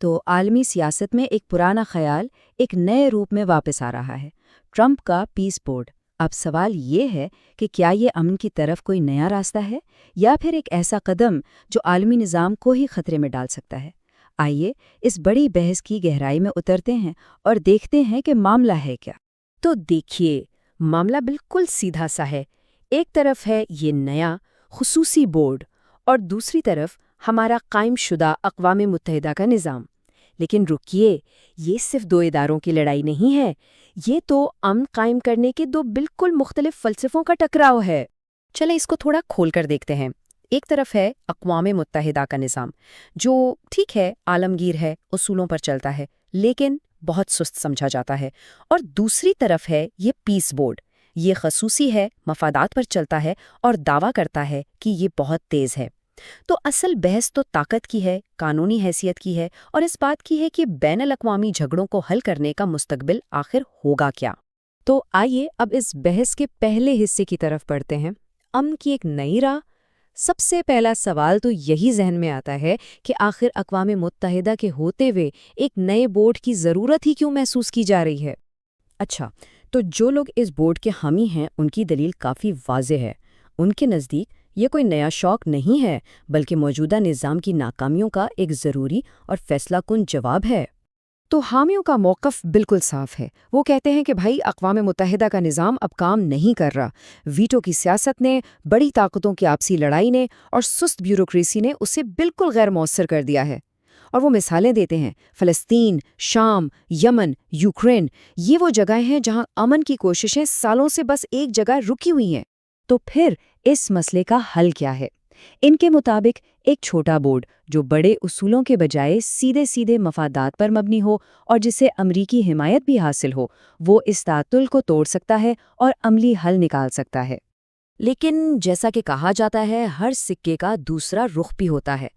تو عالمی سیاست میں ایک پرانا خیال ایک نئے روپ میں واپس آ رہا ہے، ٹرمپ کا پیس بورڈ۔ اب سوال یہ ہے کہ کیا یہ امن کی طرف کوئی نیا راستہ ہے یا پھر ایک ایسا قدم جو عالمی نظام کو ہی خطرے میں ڈال سکتا ہے؟ آئیے اس بڑی بحث کی گہرائی میں اترتے ہیں اور دیکھتے ہیں کہ معاملہ ہے کیا۔ تو دیکھیے، معاملہ بالکل سیدھا سا ہے۔ ایک طرف ہے یہ نیا خصوصی بورڈ اور دوسری طرف ہمارا قائم شدہ اقوام متحدہ کا نظام۔ لیکن رکیے، یہ صرف دو اداروں کی لڑائی نہیں ہے، یہ تو امن قائم کرنے کے دو بالکل مختلف فلسفوں کا ٹکراؤ ہے۔ چلیں اس کو تھوڑا کھول کر دیکھتے ہیں۔ ایک طرف ہے اقوام متحدہ کا نظام، جو ٹھیک ہے عالمگیر ہے، اصولوں پر چلتا ہے، لیکن بہت سست سمجھا جاتا ہے۔ اور دوسری طرف ہے یہ پیس بورڈ، یہ خصوصی ہے، مفادات پر چلتا ہے اور دعویٰ کرتا ہے کہ یہ بہت تیز ہے۔ تو اصل بحث تو طاقت کی ہے، قانونی حیثیت کی ہے، اور اس بات کی ہے کہ بین الاقوامی جھگڑوں کو حل کرنے کا مستقبل آخر ہوگا کیا۔ تو آئیے اب اس بحث کے پہلے حصے کی طرف پڑھتے ہیں، امن کی ایک نئی راہ۔ سب سے پہلا سوال تو یہی ذہن میں آتا ہے کہ آخر اقوام متحدہ کے ہوتے ہوئے ایک نئے بورڈ کی ضرورت ہی کیوں محسوس کی جا رہی ہے؟ اچھا، تو جو لوگ اس بورڈ کے حامی ہیں ان کی دلیل کافی واضح ہے۔ ان کے نزدیک یہ کوئی نیا شوق نہیں ہے، بلکہ موجودہ نظام کی ناکامیوں کا ایک ضروری اور فیصلہ کن جواب ہے۔ تو حامیوں کا موقف بالکل صاف ہے۔ وہ کہتے ہیں کہ بھائی اقوام متحدہ کا نظام اب کام نہیں کر رہا، ویٹو کی سیاست نے، بڑی طاقتوں کی آپسی لڑائی نے اور سست بیوروکریسی نے اسے بالکل غیر مؤثر کر دیا ہے۔ اور وہ مثالیں دیتے ہیں، فلسطین، شام، یمن، یوکرین، یہ وہ جگہیں ہیں جہاں امن کی کوششیں سالوں سے بس ایک جگہ رکی ہوئی ہیں۔ تو پھر اس مسئلے کا حل کیا ہے؟ ان کے مطابق ایک چھوٹا بورڈ جو بڑے اصولوں کے بجائے سیدھے سیدھے مفادات پر مبنی ہو اور جسے امریکی حمایت بھی حاصل ہو، وہ اس تعطل کو توڑ سکتا ہے اور عملی حل نکال سکتا ہے۔ لیکن جیسا کہ کہا جاتا ہے، ہر سکے کا دوسرا رخ بھی ہوتا ہے۔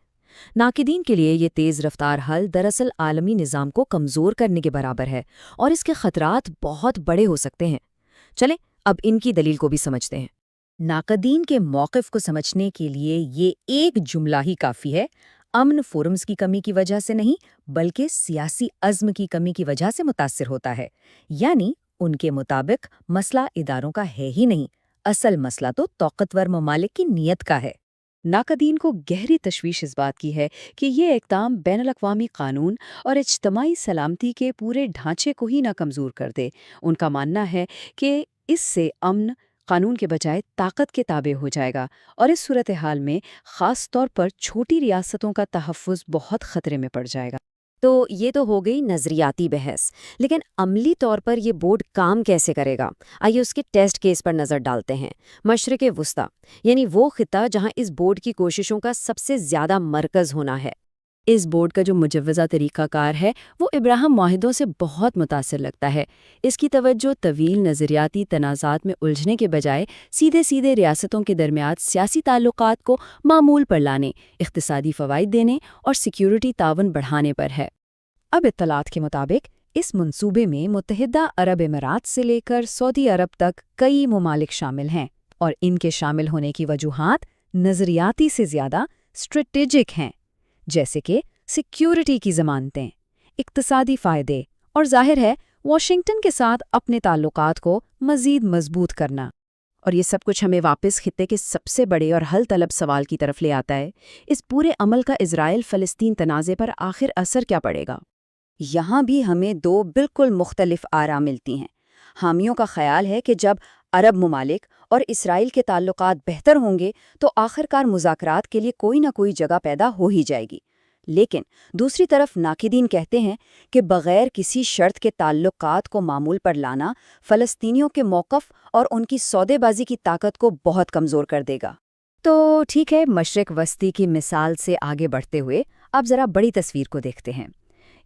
ناقدین کے لیے یہ تیز رفتار حل دراصل عالمی نظام کو کمزور کرنے کے برابر ہے اور اس کے خطرات بہت بڑے ہو سکتے ہیں۔ چلیں اب ان کی دلیل کو بھی سمجھتے ہیں۔ ناقدین کے موقف کو سمجھنے کے لیے یہ ایک جملہ ہی کافی ہے: امن فورمز کی کمی کی وجہ سے نہیں، بلکہ سیاسی عزم کی کمی کی وجہ سے متاثر ہوتا ہے۔ یعنی ان کے مطابق مسئلہ اداروں کا ہے ہی نہیں، اصل مسئلہ تو طاقتور ممالک کی نیت کا ہے۔ ناقدین کو گہری تشویش اس بات کی ہے کہ یہ اقدام بین الاقوامی قانون اور اجتماعی سلامتی کے پورے ڈھانچے کو ہی نہ کمزور کر دے۔ ان کا ماننا ہے کہ اس سے امن قانون کے بجائے طاقت کے تابع ہو جائے گا، اور اس صورتحال میں خاص طور پر چھوٹی ریاستوں کا تحفظ بہت خطرے میں پڑ جائے گا۔ تو یہ تو ہو گئی نظریاتی بحث، لیکن عملی طور پر یہ بورڈ کام کیسے کرے گا؟ آئیے اس کے ٹیسٹ کیس پر نظر ڈالتے ہیں۔ مشرق وسطیٰ، یعنی وہ خطہ جہاں اس بورڈ کی کوششوں کا سب سے زیادہ مرکز ہونا ہے۔ اس بورڈ کا جو مجوزہ طریقہ کار ہے وہ ابراہم معاہدوں سے بہت متاثر لگتا ہے۔ اس کی توجہ طویل نظریاتی تنازعات میں الجھنے کے بجائے سیدھے سیدھے ریاستوں کے درمیان سیاسی تعلقات کو معمول پر لانے، اقتصادی فوائد دینے اور سیکیورٹی تعاون بڑھانے پر ہے۔ اب اطلاعات کے مطابق اس منصوبے میں متحدہ عرب امارات سے لے کر سعودی عرب تک کئی ممالک شامل ہیں، اور ان کے شامل ہونے کی وجوہات نظریاتی سے زیادہ اسٹریٹجک ہیں، جیسے کہ سیکیورٹی کی ضمانتیں، اقتصادی فائدے اور ظاہر ہے واشنگٹن کے ساتھ اپنے تعلقات کو مزید مضبوط کرنا۔ اور یہ سب کچھ ہمیں واپس خطے کے سب سے بڑے اور حل طلب سوال کی طرف لے آتا ہے: اس پورے عمل کا اسرائیل فلسطین تنازع پر آخر اثر کیا پڑے گا؟ یہاں بھی ہمیں دو بالکل مختلف آراء ملتی ہیں۔ حامیوں کا خیال ہے کہ جب عرب ممالک اور اسرائیل کے تعلقات بہتر ہوں گے تو آخرکار مذاکرات کے لیے کوئی نہ کوئی جگہ پیدا ہو ہی جائے گی۔ لیکن دوسری طرف ناقدین کہتے ہیں کہ بغیر کسی شرط کے تعلقات کو معمول پر لانا فلسطینیوں کے موقف اور ان کی سودے بازی کی طاقت کو بہت کمزور کر دے گا۔ تو ٹھیک ہے، مشرق وسطی کی مثال سے آگے بڑھتے ہوئے اب ذرا بڑی تصویر کو دیکھتے ہیں۔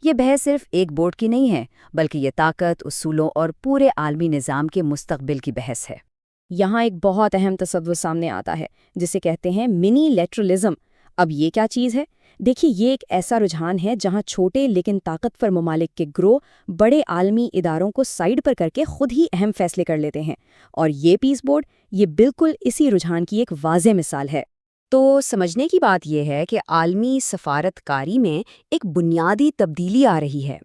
یہ بحث صرف ایک بورڈ کی نہیں ہے، بلکہ یہ طاقت، اصولوں اور پورے عالمی نظام کے مستقبل کی بحث ہے۔ یہاں ایک بہت اہم تصور سامنے آتا ہے جسے کہتے ہیں منی لیٹرلزم۔ اب یہ کیا چیز ہے؟ دیکھیے، یہ ایک ایسا رجحان ہے جہاں چھوٹے لیکن طاقتور ممالک کے گروہ بڑے عالمی اداروں کو سائیڈ پر کر کے خود ہی اہم فیصلے کر لیتے ہیں، اور یہ پیس بورڈ یہ بالکل اسی رجحان کی ایک واضح مثال ہے۔ تو سمجھنے کی بات یہ ہے کہ عالمی سفارت کاری میں ایک بنیادی تبدیلی آ رہی ہے۔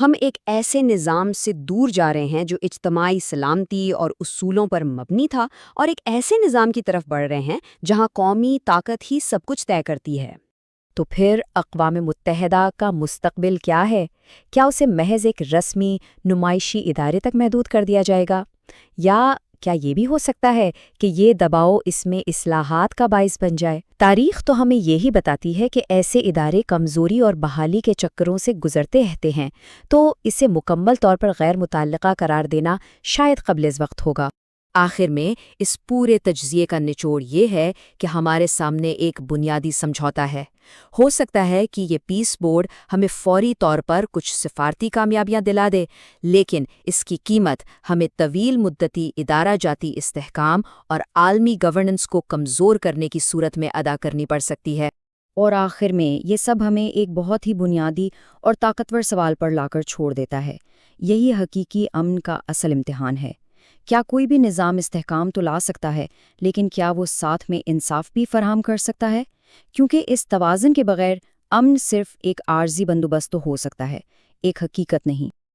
ہم ایک ایسے نظام سے دور جا رہے ہیں جو اجتماعی سلامتی اور اصولوں پر مبنی تھا، اور ایک ایسے نظام کی طرف بڑھ رہے ہیں جہاں قومی طاقت ہی سب کچھ طے کرتی ہے۔ تو پھر اقوام متحدہ کا مستقبل کیا ہے؟ کیا اسے محض ایک رسمی نمائشی ادارے تک محدود کر دیا جائے گا؟ یا کیا یہ بھی ہو سکتا ہے کہ یہ دباؤ اس میں اصلاحات کا باعث بن جائے؟ تاریخ تو ہمیں یہی بتاتی ہے کہ ایسے ادارے کمزوری اور بحالی کے چکروں سے گزرتے رہتے ہیں، تو اسے مکمل طور پر غیر متعلقہ قرار دینا شاید قبل از وقت ہوگا۔ آخر میں اس پورے تجزیے کا نچوڑ یہ ہے کہ ہمارے سامنے ایک بنیادی سمجھوتا ہے۔ ہو سکتا ہے کہ یہ پیس بورڈ ہمیں فوری طور پر کچھ سفارتی کامیابیاں دلا دے، لیکن اس کی قیمت ہمیں طویل مدتی ادارہ جاتی استحکام اور عالمی گورننس کو کمزور کرنے کی صورت میں ادا کرنی پڑ سکتی ہے۔ اور آخر میں یہ سب ہمیں ایک بہت ہی بنیادی اور طاقتور سوال پر لا کر چھوڑ دیتا ہے۔ یہی حقیقی امن کا اصل امتحان ہے۔ کیا کوئی بھی نظام استحکام تو لا سکتا ہے، لیکن کیا وہ ساتھ میں انصاف بھی فراہم کر سکتا ہے؟ کیونکہ اس توازن کے بغیر امن صرف ایک عارضی بندوبست تو ہو سکتا ہے، ایک حقیقت نہیں۔